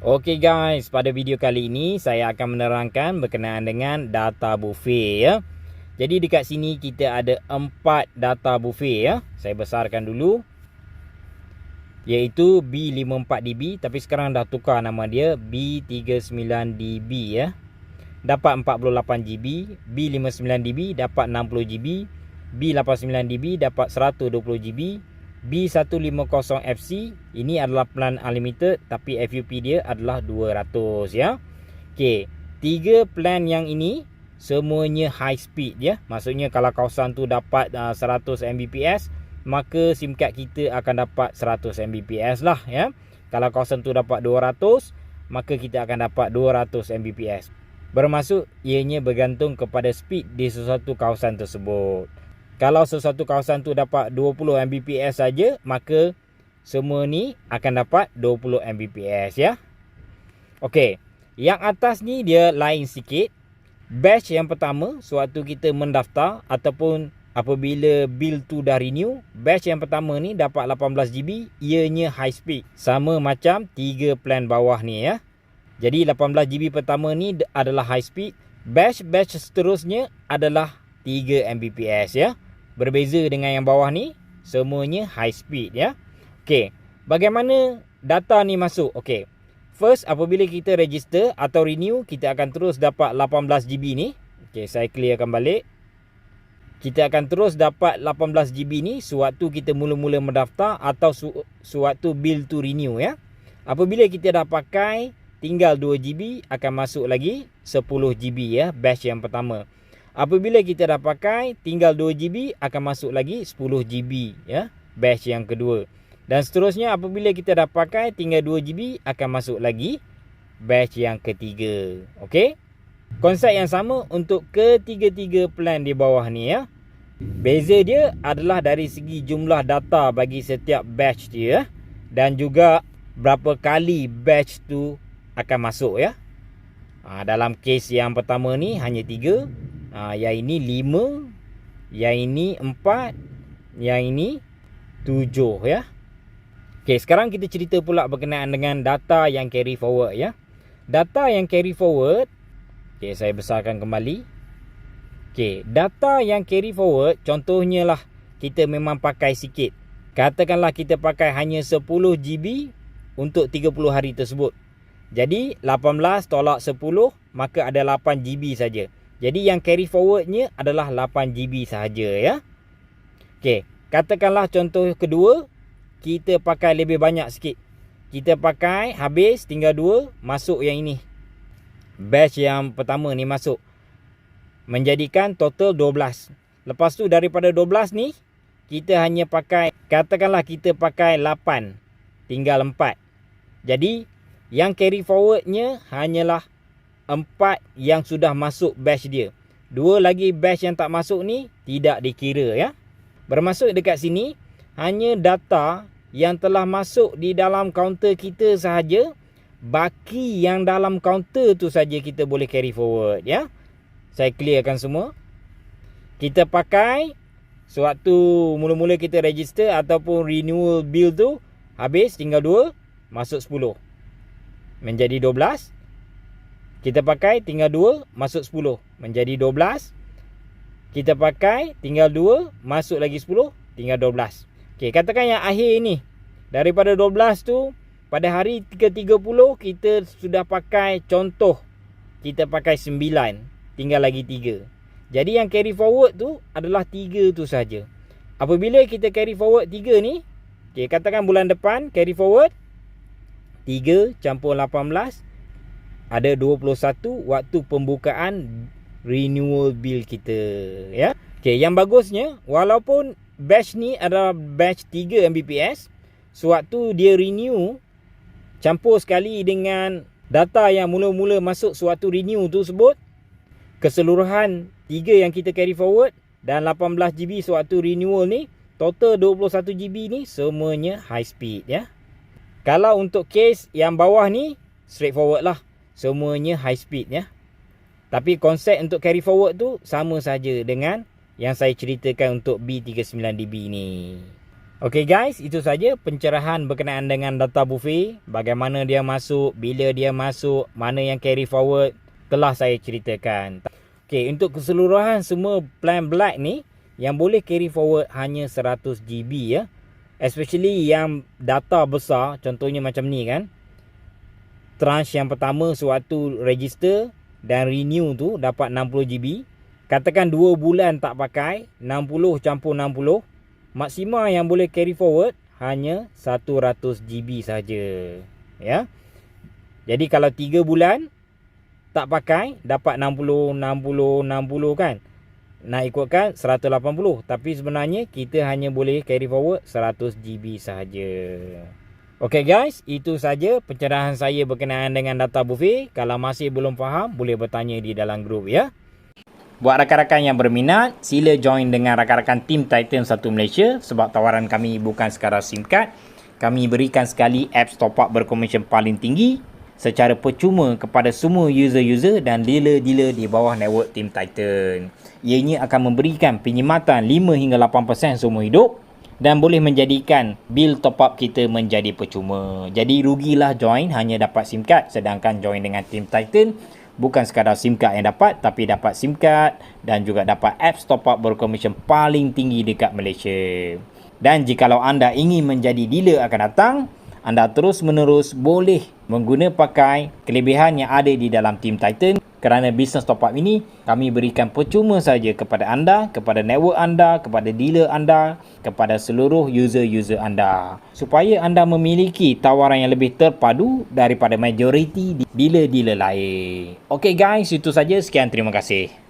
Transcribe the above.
Okey guys, pada video kali ini saya akan menerangkan berkenaan dengan data buffet ya. Jadi dekat sini kita ada 4 data buffet ya. Saya besarkan dulu. Iaitu B54DB, tapi sekarang dah tukar nama dia B39DB ya. Dapat 48GB, B59DB dapat 60GB, B89DB dapat 120GB, B150FC ini adalah plan unlimited tapi FUP dia adalah 200 ya. Okey, 3 plan yang ini semuanya high speed ya. Maksudnya kalau kawasan tu dapat 100 Mbps, maka SIM card kita akan dapat 100 Mbps lah ya. Kalau kawasan tu dapat 200, maka kita akan dapat 200 Mbps. Bermaksud ianya bergantung kepada speed di sesuatu kawasan tersebut. Kalau sesuatu kawasan tu dapat 20 Mbps saja, maka semua ni akan dapat 20 Mbps ya. Okey, yang atas ni dia lain sikit. Batch yang pertama, sewaktu kita mendaftar ataupun apabila bil tu dah renew, batch yang pertama ni dapat 18GB, ianya high speed. Sama macam 3 plan bawah ni ya. Jadi 18GB pertama ni adalah high speed. Batch seterusnya adalah 3 Mbps ya. Berbeza dengan yang bawah ni, semuanya high speed ya. Okey, bagaimana data ni masuk? Okey, first apabila kita register atau renew, kita akan terus dapat 18GB ni. Okey, saya clearkan balik. Kita akan terus dapat 18GB ni sewaktu kita mula-mula mendaftar atau sewaktu bil tu renew ya. Apabila kita dah pakai, tinggal 2GB, akan masuk lagi 10GB ya, batch yang pertama. Apabila kita dah pakai, tinggal 2GB, akan masuk lagi 10GB ya, batch yang kedua. Dan seterusnya apabila kita dah pakai, tinggal 2GB, akan masuk lagi batch yang ketiga. Okey? Konsep yang sama untuk ketiga-tiga plan di bawah ni ya. Beza dia adalah dari segi jumlah data bagi setiap batch dia dan juga berapa kali batch tu akan masuk ya. Dalam kes yang pertama ni hanya 3. Yang ini 5, yang ini 4, yang ini 7 ya. Okey, sekarang kita cerita pula berkenaan dengan data yang carry forward ya. Data yang carry forward, okey, saya besarkan kembali. Okey, data yang carry forward contohnya lah kita memang pakai sikit. Katakanlah kita pakai hanya 10GB untuk 30 hari tersebut. Jadi 18 tolak 10, maka ada 8GB saja. Jadi yang carry forwardnya adalah 8GB sahaja ya. Okey, katakanlah contoh kedua, kita pakai lebih banyak sikit. Kita pakai habis tinggal 2, masuk yang ini. Batch yang pertama ni masuk. Menjadikan total 12. Lepas tu daripada 12 ni, kita hanya pakai, katakanlah kita pakai 8, tinggal 4. Jadi yang carry forwardnya hanyalah 4 yang sudah masuk batch dia. 2 lagi batch yang tak masuk ni tidak dikira ya. Bermaksud dekat sini hanya data yang telah masuk di dalam kaunter kita sahaja, baki yang dalam kaunter tu saja kita boleh carry forward ya. Saya clearkan semua. Kita pakai sewaktu mula-mula kita register ataupun renewal bill tu, habis tinggal 2, masuk 10. Menjadi 12. Kita pakai tinggal 2, masuk 10. Menjadi 12. Kita pakai tinggal 2, masuk lagi 10, tinggal 12. Okey, katakan yang akhir ni. Daripada 12 tu, pada hari ke-30 kita sudah pakai contoh. Kita pakai 9, tinggal lagi 3. Jadi yang carry forward tu adalah 3 tu saja. Apabila kita carry forward 3 ni, okey, katakan bulan depan carry forward 3 campur 18, ada 21 waktu pembukaan renewal bill kita ya. Okey, yang bagusnya walaupun batch ni adalah batch 3 Mbps, sewaktu dia renew campur sekali dengan data yang mula-mula masuk sewaktu renew tu sebut, keseluruhan 3 yang kita carry forward dan 18GB sewaktu renewal ni, total 21GB ni semuanya high speed ya. Kalau untuk case yang bawah ni straightforward lah, semuanya high speed ya. Tapi konsep untuk carry forward tu sama saja dengan yang saya ceritakan untuk B39DB ni. Okey guys, itu saja pencerahan berkenaan dengan data buffet. Bagaimana dia masuk, bila dia masuk, mana yang carry forward, telah saya ceritakan. Okey, untuk keseluruhan semua plan black ni, yang boleh carry forward hanya 100 GB ya. Especially yang data besar, contohnya macam ni kan. Tranche yang pertama sewaktu register dan renew tu dapat 60 GB. Katakan 2 bulan tak pakai, 60 campur 60. Maksima yang boleh carry forward hanya 100 GB saja. Ya. Jadi kalau 3 bulan tak pakai dapat 60 kan. Nak ikutkan 180, tapi sebenarnya kita hanya boleh carry forward 100 GB saja. Okey guys, itu saja pencerahan saya berkenaan dengan data buffet. Kalau masih belum faham, boleh bertanya di dalam grup ya. Buat rakan-rakan yang berminat, sila join dengan rakan-rakan Team Titan 1 Malaysia sebab tawaran kami bukan sekadar SIM card. Kami berikan sekali apps top up berkomision paling tinggi secara percuma kepada semua user-user dan dealer-dealer di bawah network Team Titan. Ianya akan memberikan penyematan 5 hingga 8% seumur hidup dan boleh menjadikan bil top up kita menjadi percuma. Jadi rugilah join hanya dapat SIM card, sedangkan join dengan Team Titan bukan sekadar SIM card yang dapat, tapi dapat SIM card dan juga dapat apps top up berkomision paling tinggi dekat Malaysia. Dan jikalau anda ingin menjadi dealer akan datang, anda terus menerus boleh mengguna pakai kelebihan yang ada di dalam Team Titan. Kerana bisnes top up ini kami berikan percuma saja kepada anda, kepada network anda, kepada dealer anda, kepada seluruh user-user anda, supaya anda memiliki tawaran yang lebih terpadu daripada majoriti dealer-dealer lain. Okey guys, itu saja. Sekian, terima kasih.